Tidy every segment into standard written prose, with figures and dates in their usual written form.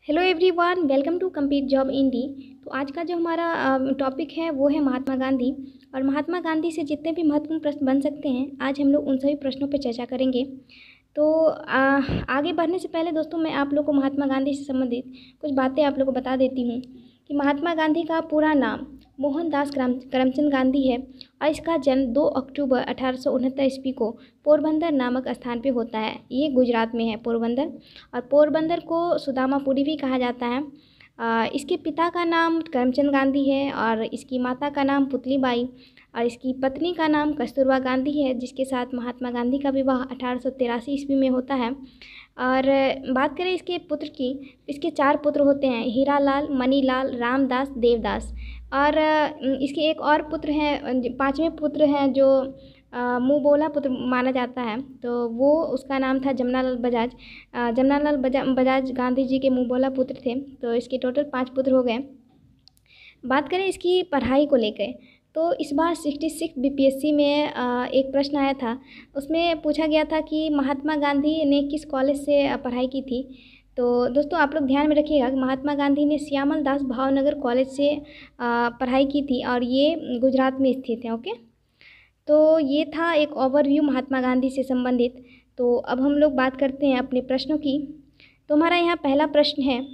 Hello everyone, welcome to compete job indie. तो आज का जो हमारा टॉपिक है वो है महात्मा गांधी। और महात्मा गांधी से जितने भी महत्वपूर्ण प्रश्न बन सकते हैं, आज हम लोग उन सभी प्रश्नों पर चर्चा करेंगे। तो आगे बढ़ने से पहले दोस्तों, मैं आप लोग को महात्मा गांधी से संबंधित कुछ बातें आप लोग को बता देती हूँ कि महात्मा गांधी का पूरा नाम मोहनदास करमचंद गांधी है और इसका जन्म 2 अक्टूबर 1869 ईस्वी को पोरबंदर नामक स्थान पे होता है। ये गुजरात में है पोरबंदर, और पोरबंदर को सुदामापुरी भी कहा जाता है। इसके पिता का नाम करमचंद गांधी है और इसकी माता का नाम पुतलीबाई और इसकी पत्नी का नाम कस्तूरबा गांधी है, जिसके साथ महात्मा गांधी का विवाह 1883 ईस्वी में होता है। और बात करें इसके पुत्र की, इसके 4 पुत्र होते हैं, हीरालाल, मनीलाल, रामदास, देवदास। और इसके एक और पुत्र हैं, 5वें पुत्र हैं जो मुँह बोला पुत्र माना जाता है, तो वो उसका नाम था जमनालाल बजाज। जमनालाल बजाज गांधी जी के मुँह बोला पुत्र थे। तो इसके टोटल 5 पुत्र हो गए। बात करें इसकी पढ़ाई को लेकर, तो इस बार 66 बीपीएससी में एक प्रश्न आया था। उसमें पूछा गया था कि महात्मा गांधी ने किस कॉलेज से पढ़ाई की थी। तो दोस्तों आप लोग ध्यान में रखिएगा कि महात्मा गांधी ने श्यामल दास भावनगर कॉलेज से पढ़ाई की थी और ये गुजरात में स्थित है। ओके, तो ये था एक ओवरव्यू महात्मा गांधी से संबंधित। तो अब हम लोग बात करते हैं अपने प्रश्नों की। तो हमारा यहाँ पहला प्रश्न है,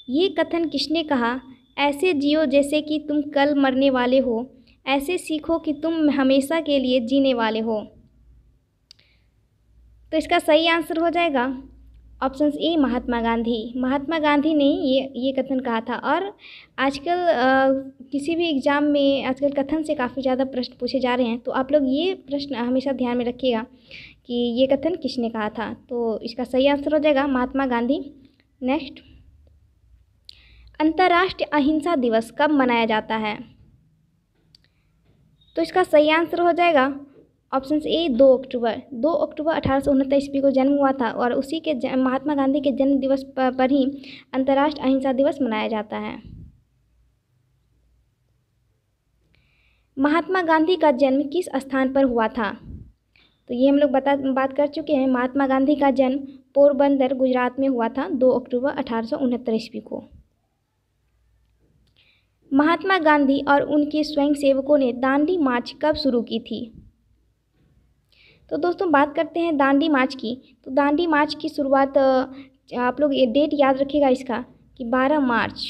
ये कथन किसने कहा, ऐसे जियो जैसे कि तुम कल मरने वाले हो, ऐसे सीखो कि तुम हमेशा के लिए जीने वाले हो। तो इसका सही आंसर हो जाएगा ऑप्शन ए, महात्मा गांधी। महात्मा गांधी ने ये कथन कहा था। और आजकल किसी भी एग्ज़ाम में आजकल कथन से काफ़ी ज़्यादा प्रश्न पूछे जा रहे हैं, तो आप लोग ये प्रश्न हमेशा ध्यान में रखिएगा कि ये कथन किसने कहा था। तो इसका सही आंसर हो जाएगा महात्मा गांधी। नेक्स्ट, अंतर्राष्ट्रीय अहिंसा दिवस कब मनाया जाता है। तो इसका सही आंसर हो जाएगा ऑप्शन ए, 2 अक्टूबर। 2 अक्टूबर 1869 ईस्वी को जन्म हुआ था और उसी के महात्मा गांधी के जन्म दिवस पर ही अंतर्राष्ट्रीय अहिंसा दिवस मनाया जाता है। महात्मा गांधी का जन्म किस स्थान पर हुआ था। तो ये हम लोग बात कर चुके हैं। महात्मा गांधी का जन्म पोरबंदर गुजरात में हुआ था 2 अक्टूबर 1869 ईस्वी को। महात्मा गांधी और उनके स्वयंसेवकों ने दांडी मार्च कब शुरू की थी। तो दोस्तों बात करते हैं दांडी मार्च की। तो दांडी मार्च की शुरुआत आप लोग ये डेट याद रखिएगा इसका कि 12 मार्च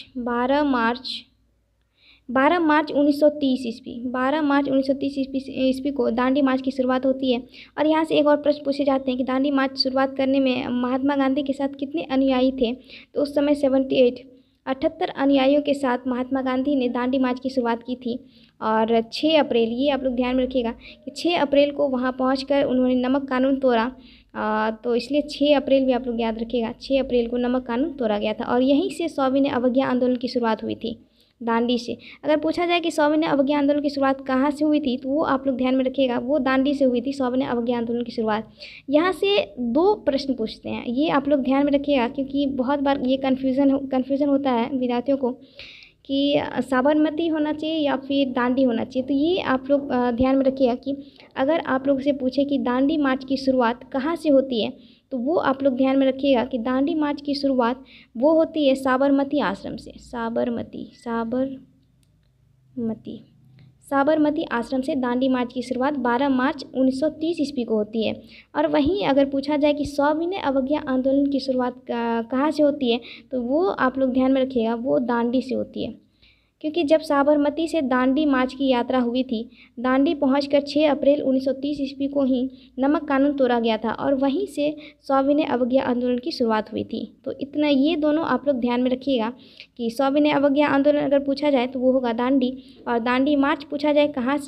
1930 ईस्वी 12 मार्च 1930 ईस्वी को दांडी मार्च की शुरुआत होती है। और यहाँ से एक और प्रश्न पूछे जाते हैं कि दांडी मार्च शुरुआत करने में महात्मा गांधी के साथ कितने अनुयायी थे। तो उस समय 78 अनुयायियों के साथ महात्मा गांधी ने दांडी मार्च की शुरुआत की थी। और 6 अप्रैल, ये आप लोग ध्यान में रखिएगा कि 6 अप्रैल को वहाँ पहुंचकर उन्होंने नमक कानून तोड़ा। तो इसलिए 6 अप्रैल भी आप लोग याद रखिएगा, 6 अप्रैल को नमक कानून तोड़ा गया था। और यहीं से सविनय अवज्ञा आंदोलन की शुरुआत हुई थी, दांडी से। अगर पूछा जाए कि सविनय अवज्ञा आंदोलन की शुरुआत कहाँ से हुई थी, तो वो आप लोग ध्यान में रखिएगा, वो दांडी से हुई थी सविनय अवज्ञा आंदोलन की शुरुआत। यहाँ से 2 प्रश्न पूछते हैं, ये आप लोग ध्यान में रखिएगा, क्योंकि बहुत बार ये कन्फ्यूज़न होता है विद्यार्थियों को कि साबरमती होना चाहिए या फिर दांडी होना चाहिए। तो ये आप लोग ध्यान में रखिएगा कि अगर आप लोग से पूछे कि दांडी मार्च की शुरुआत कहाँ से होती है, तो वो आप लोग ध्यान में रखिएगा कि दांडी मार्च की शुरुआत वो होती है साबरमती आश्रम से। साबरमती आश्रम से दांडी मार्च की शुरुआत 12 मार्च 1930 ईस्वी को होती है। और वहीं अगर पूछा जाए कि सविनय अवज्ञा आंदोलन की शुरुआत कहाँ से होती है, तो वो आप लोग ध्यान में रखिएगा, वो दांडी से होती है। क्योंकि जब साबरमती से दांडी मार्च की यात्रा हुई थी, दांडी पहुंचकर 6 अप्रैल 1930 ईस्वी को ही नमक कानून तोड़ा गया था और वहीं से सविनय अवज्ञा आंदोलन की शुरुआत हुई थी। तो इतना ये दोनों आप लोग ध्यान में रखिएगा कि सविनय अवज्ञा आंदोलन अगर पूछा जाए तो वो होगा दांडी, और दांडी मार्च पूछा जाए कहाँ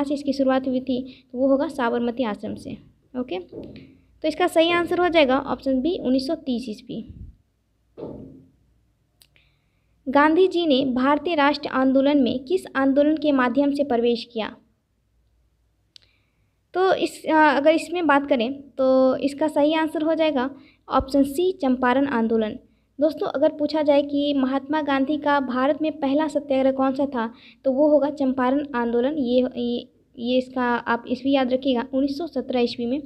से इसकी शुरुआत हुई थी, तो वो होगा साबरमती आश्रम से। ओके, तो इसका सही आंसर हो जाएगा ऑप्शन बी, 1930 ईस्वी। गांधी जी ने भारतीय राष्ट्र आंदोलन में किस आंदोलन के माध्यम से प्रवेश किया। तो अगर इसमें बात करें तो इसका सही आंसर हो जाएगा ऑप्शन सी, चंपारण आंदोलन। दोस्तों अगर पूछा जाए कि महात्मा गांधी का भारत में पहला सत्याग्रह कौन सा था, तो वो होगा चंपारण आंदोलन। ये इसका आप ईस्वी याद रखिएगा, 1917 ईस्वी में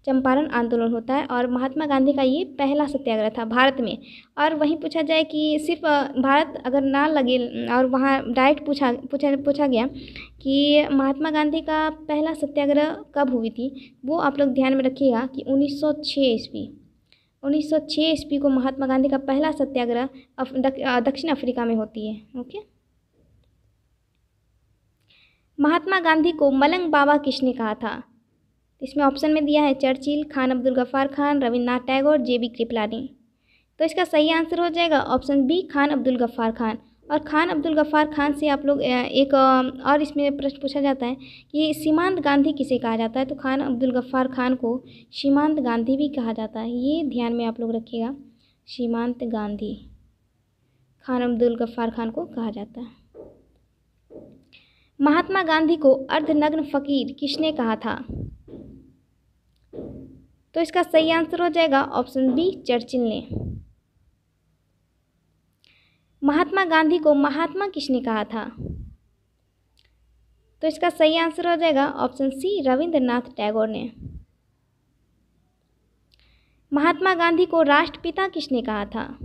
चंपारण आंदोलन होता है और महात्मा गांधी का ये पहला सत्याग्रह था भारत में। और वहीं पूछा जाए कि सिर्फ भारत अगर ना लगे और वहाँ डायरेक्ट पूछा गया कि महात्मा गांधी का पहला सत्याग्रह कब हुई थी, वो आप लोग ध्यान में रखिएगा कि 1906 ईस्वी 1906 ईस्वी को महात्मा गांधी का पहला सत्याग्रह दक्षिण अफ्रीका में होती है। ओके। महात्मा गांधी को मलंग बाबा किसने कहा था? इसमें ऑप्शन में दिया है चर्चिल, खान अब्दुल गफ्फार खान, रविन्द्रनाथ टैगोर, जेबी कृपलानी। तो इसका सही आंसर हो जाएगा ऑप्शन बी, खान अब्दुल गफ्फार खान। और खान अब्दुल गफ्फार खान से आप लोग एक और इसमें प्रश्न पूछा जाता है कि सीमांत गांधी किसे कहा जाता है, तो खान अब्दुल गफ्फार खान को सीमांत गांधी भी कहा जाता है। ये ध्यान में आप लोग रखिएगा, सीमांत गांधी खान अब्दुल गफ्फार खान को कहा जाता है। महात्मा गांधी को अर्धनग्न फकीर किसने कहा था? तो इसका सही आंसर हो जाएगा ऑप्शन बी, चर्चिल ने। महात्मा गांधी को महात्मा किसने कहा था? तो इसका सही आंसर हो जाएगा ऑप्शन सी, रविंद्रनाथ टैगोर ने। महात्मा गांधी को राष्ट्रपिता किसने कहा था?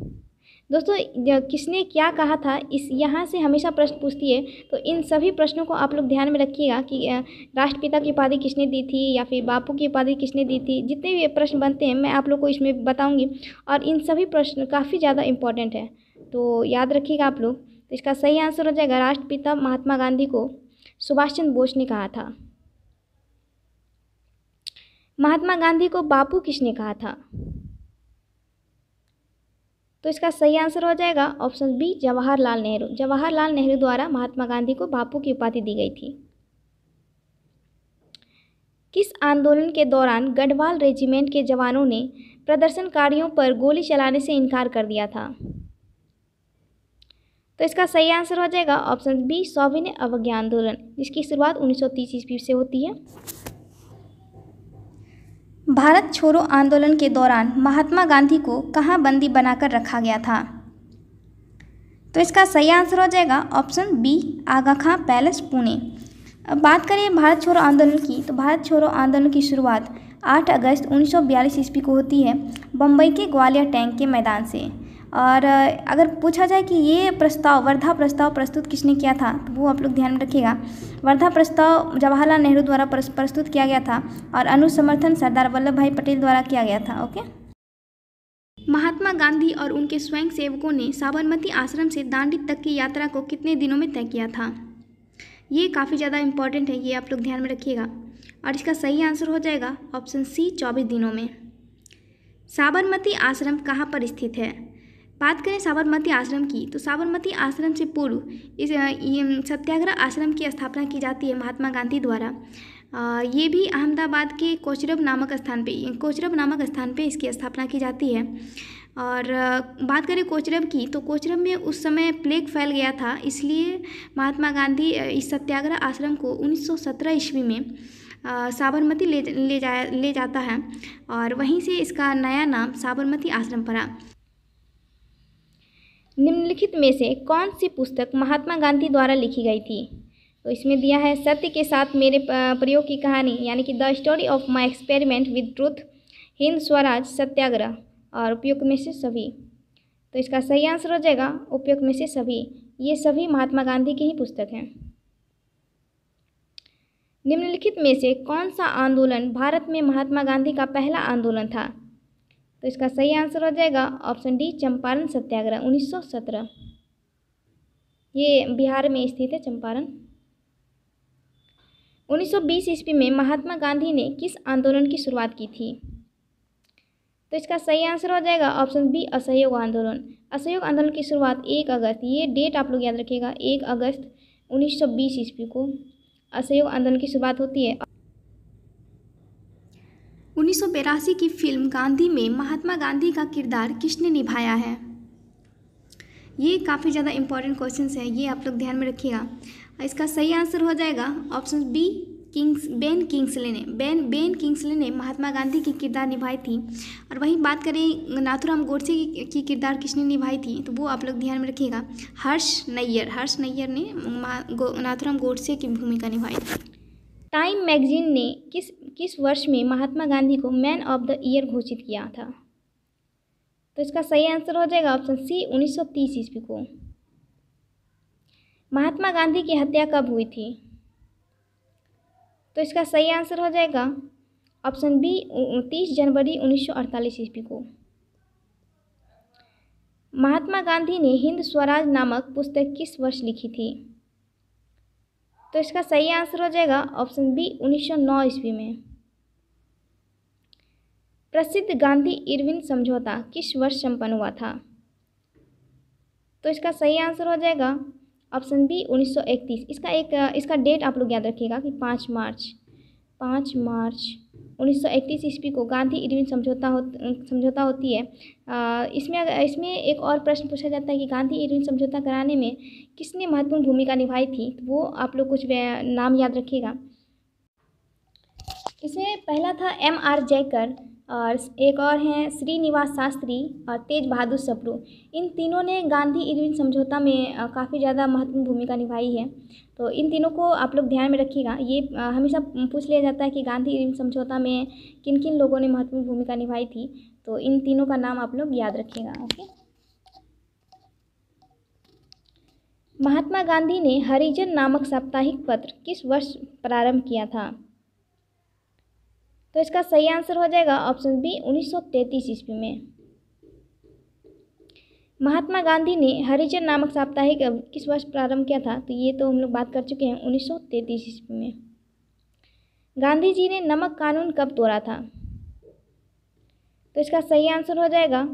दोस्तों किसने क्या कहा था, इस यहाँ से हमेशा प्रश्न पूछती है, तो इन सभी प्रश्नों को आप लोग ध्यान में रखिएगा कि राष्ट्रपिता की उपाधि किसने दी थी या फिर बापू की उपाधि किसने दी थी। जितने भी प्रश्न बनते हैं मैं आप लोग को इसमें बताऊंगी और इन सभी प्रश्न काफ़ी ज़्यादा इंपॉर्टेंट है, तो याद रखिएगा आप लोग। तो इसका सही आंसर हो जाएगा राष्ट्रपिता महात्मा गांधी को सुभाष चंद्र बोस ने कहा था। महात्मा गांधी को बापू किसने कहा था? तो इसका सही आंसर हो जाएगा ऑप्शन बी, जवाहरलाल नेहरू। जवाहरलाल नेहरू द्वारा महात्मा गांधी को बापू की उपाधि दी गई थी। किस आंदोलन के दौरान गढ़वाल रेजिमेंट के जवानों ने प्रदर्शनकारियों पर गोली चलाने से इनकार कर दिया था? तो इसका सही आंसर हो जाएगा ऑप्शन बी, सविनय अवज्ञा आंदोलन, जिसकी शुरुआत 1930 ईस्वी से होती है। भारत छोड़ो आंदोलन के दौरान महात्मा गांधी को कहाँ बंदी बनाकर रखा गया था? तो इसका सही आंसर हो जाएगा ऑप्शन बी, आगा खां पैलेस, पुणे। अब बात करें भारत छोड़ो आंदोलन की, तो भारत छोड़ो आंदोलन की शुरुआत 8 अगस्त 1942 ईस्वी को होती है बम्बई के ग्वालियर टैंक के मैदान से। और अगर पूछा जाए कि ये प्रस्ताव वर्धा प्रस्ताव प्रस्तुत किसने किया था, तो वो आप लोग ध्यान में रखिएगा। वर्धा प्रस्ताव जवाहरलाल नेहरू द्वारा प्रस्तुत किया गया था और अनुसमर्थन सरदार वल्लभ भाई पटेल द्वारा किया गया था। ओके। महात्मा गांधी और उनके स्वयं सेवकों ने साबरमती आश्रम से दांडी तक की यात्रा को कितने दिनों में तय किया था? ये काफ़ी ज़्यादा इंपॉर्टेंट है, ये आप लोग ध्यान में रखिएगा। और इसका सही आंसर हो जाएगा ऑप्शन सी, 24 दिनों में। साबरमती आश्रम कहाँ पर स्थित है? बात करें साबरमती आश्रम की, तो साबरमती आश्रम से पूर्व इस सत्याग्रह आश्रम की स्थापना की जाती है महात्मा गांधी द्वारा। ये भी अहमदाबाद के कोचरब नामक स्थान पे इसकी स्थापना की जाती है। और बात करें कोचरब की, तो कोचरब में उस समय प्लेग फैल गया था, इसलिए महात्मा गांधी इस सत्याग्रह आश्रम को 1917 ईस्वी में साबरमती ले जाता है और वहीं से इसका नया नाम साबरमती आश्रम पड़ा। निम्नलिखित में से कौन सी पुस्तक महात्मा गांधी द्वारा लिखी गई थी? तो इसमें दिया है सत्य के साथ मेरे प्रयोग की कहानी, यानी कि the story of my experiment with truth, Hind Swaraj, Satyagraha और उपयुक्त में से सभी। तो इसका सही आंसर हो जाएगा उपयुक्त में से सभी। ये सभी महात्मा गांधी की ही पुस्तक हैं। निम्नलिखित में से कौन सा आंदोलन भारत में महात्मा गांधी का पहला आंदोलन था? तो इसका सही आंसर हो जाएगा ऑप्शन डी, चंपारण सत्याग्रह 1917। ये बिहार में स्थित है चंपारण। 1920 ईस्वी में महात्मा गांधी ने किस आंदोलन की शुरुआत की थी? तो इसका सही आंसर हो जाएगा ऑप्शन बी, असहयोग आंदोलन। असहयोग आंदोलन की शुरुआत 1 अगस्त, ये डेट आप लोग याद रखिएगा, 1 अगस्त 1920 ईस्वी को असहयोग आंदोलन की शुरुआत होती है। 1982 की फिल्म गांधी में महात्मा गांधी का किरदार किसने निभाया है? ये काफ़ी ज़्यादा इंपॉर्टेंट क्वेश्चंस है, ये आप लोग ध्यान में रखिएगा। इसका सही आंसर हो जाएगा ऑप्शन बी, बेन किंग्सले ने महात्मा गांधी की किरदार निभाई थी। और वहीं बात करें नाथूराम गोडसे की किरदार किसने निभाई थी, तो वो आप लोग ध्यान में रखिएगा, हर्ष नैयर ने नाथूराम गोडसे की भूमिका निभाई थी। टाइम मैगजीन ने किस किस वर्ष में महात्मा गांधी को मैन ऑफ द ईयर घोषित किया था? तो इसका सही आंसर हो जाएगा ऑप्शन सी 1930 ईस्वी को। महात्मा गांधी की हत्या कब हुई थी? तो इसका सही आंसर हो जाएगा ऑप्शन बी 30 जनवरी 1948 ईस्वी को। महात्मा गांधी ने हिंद स्वराज नामक पुस्तक किस वर्ष लिखी थी? तो इसका सही आंसर हो जाएगा ऑप्शन बी 1909 ईस्वी में। प्रसिद्ध गांधी इरविन समझौता किस वर्ष संपन्न हुआ था? तो इसका सही आंसर हो जाएगा ऑप्शन बी 1931। इसका डेट आप लोग याद रखिएगा कि 5 मार्च 1931 ईस्वी को गांधी इरविन समझौता होती है। इसमें एक और प्रश्न पूछा जाता है कि गांधी इरविन समझौता कराने में किसने महत्वपूर्ण भूमिका निभाई थी? तो वो आप लोग कुछ नाम याद रखिएगा। इसमें पहला था M.R. जयकर और एक और हैं श्रीनिवास शास्त्री और तेज बहादुर सप्रू। इन तीनों ने गांधी इरविन समझौता में काफ़ी ज़्यादा महत्वपूर्ण भूमिका निभाई है। तो इन तीनों को आप लोग ध्यान में रखिएगा। ये हमेशा पूछ लिया जाता है कि गांधी इरविन समझौता में किन किन लोगों ने महत्वपूर्ण भूमिका निभाई थी। तो इन तीनों का नाम आप लोग याद रखिएगा। ओके। महात्मा गांधी ने हरिजन नामक साप्ताहिक पत्र किस वर्ष प्रारंभ किया था? तो इसका सही आंसर हो जाएगा ऑप्शन बी 1933 ईस्वी में। महात्मा गांधी ने हरिजन नामक साप्ताहिक किस वर्ष प्रारंभ किया था? तो ये तो हम लोग बात कर चुके हैं 1933 ईस्वी में। गांधी जी ने नमक कानून कब तोड़ा था? तो इसका सही आंसर हो जाएगा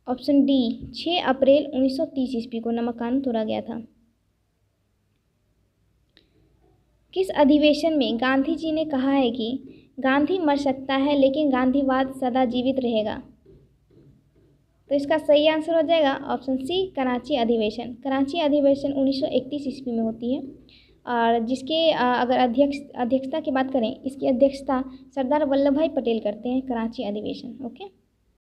ऑप्शन डी 6 अप्रैल 1930 ईस्वी को नमक कानून तोड़ा गया था। किस अधिवेशन में गांधी जी ने कहा है कि गांधी मर सकता है लेकिन गांधीवाद सदा जीवित रहेगा? तो इसका सही आंसर हो जाएगा ऑप्शन सी कराची अधिवेशन। कराची अधिवेशन 1931 ईस्वी में होती है और जिसके अगर अध्यक्षता की बात करें, इसकी अध्यक्षता सरदार वल्लभ भाई पटेल करते हैं कराची अधिवेशन। ओके।